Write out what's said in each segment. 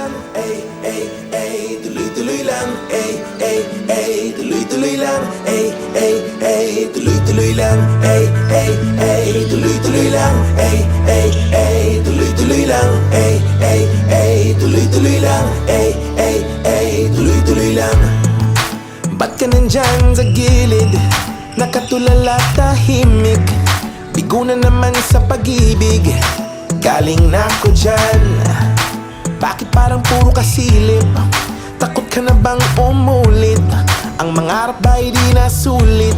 lang, ay, ay, ay, tuloy-tuloy lang, ay, ay, ay, tuloy-tuloy lang, ay, ay, ay, tuloy-tuloy lang, ay, ay, ay, tuloy-tuloy lang, ay, ay, ay, tuloy-tuloy lang, ay, ay, ay, tuloy-tuloy lang, ay, ay, ay, tuloy-tuloy lang. Ba't ka nandyan sa gilid? Nakatulala tahimik, bigo na naman sa pag-ibig. Galing na ako dyan, bakit parang puro kasilip? Takot ka na bang umulit? Ang mangarap ba'y di nasulit?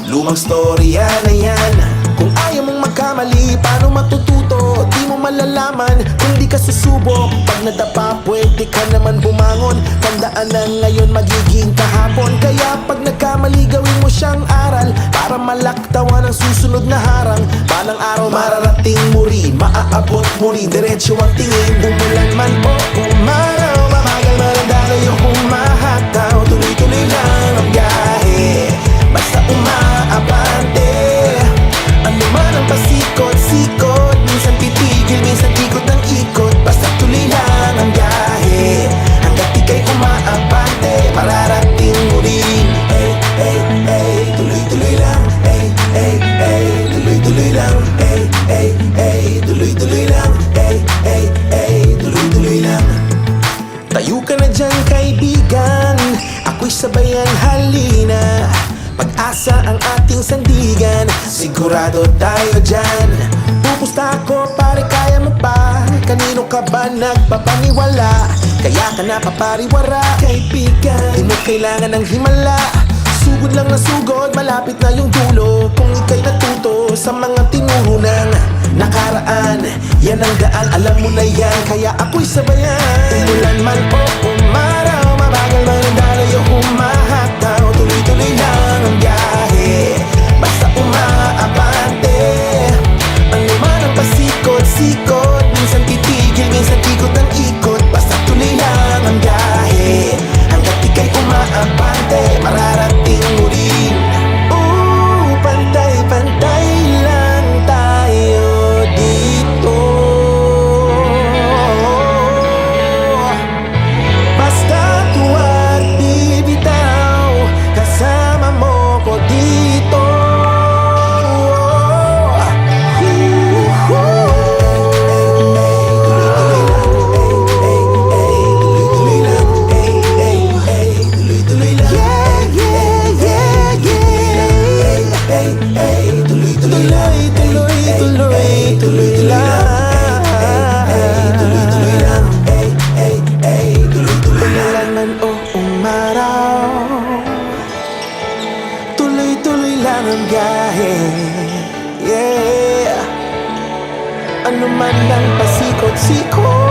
Lumang storya na yan. Kung ayaw mong magkamali, paano matututo? Di mo malalaman kung di ka susubok. Pag nadapa, pwede ka naman bumangon. Tandaan na ngayon magiging kahapon. Kaya pag nagkamali, gawin mo siyang aral para malaktawan ang susunod na harang. Balang araw mararating mo rin, maaabot mo rin, diretso ang tingin. Umulan man o umaraw, mabagal man ang daloy o humahataw, tuloy-tuloy lang ang biyahe, basta umaabante. Ano man ang pasikot-sikot, minsan titigil, minsan ikot ng ikot, basta tuloy lang ang biyahe, hanggat ika'y umaabante, mararating mo rin. Ay, ay, ay, tuloy-tuloy lang, ay, ay, ay, tuloy-tuloy lang, ay, ay, ay, tuloy-tuloy lang, ay, ay, ay, tuloy-tuloy lang. Tayo ka na dyan kaibigan, ako'y sabayan halina. Pag-asa ang ating sandigan, sigurado tayo dyan. Pupusta ako pare, kaya mo pa? Kanino ka ba nagpapaniwala? Kaya ka napapariwara, kaibigan. Di mo kailangan ng himala, sugod lang na sugod, malapit na yung dulo. Kung ika'y natuto sa mga tinuro ng nakaraan, yan ang daan, alam mo na yan, kaya ako'y sabayan. Umulan man o umaraw, mabagal man ang daloy o humahataw, tuloy-tuloy lang ang biyahe, basta umaabante. Ano man ang pasikot-sikot, minsan titigil, minsan ikot ng ikot, basta tuloy lang ang biyahe, hanggat ika'y umaabante, mararating mo rin. Pantay-pantay lang tayo dito, basta tuwag di bitaw, kasama mo ko dito. Tuloy-tuloy lang ang biyahe, yeah. Ano man ang pasikot-sikot,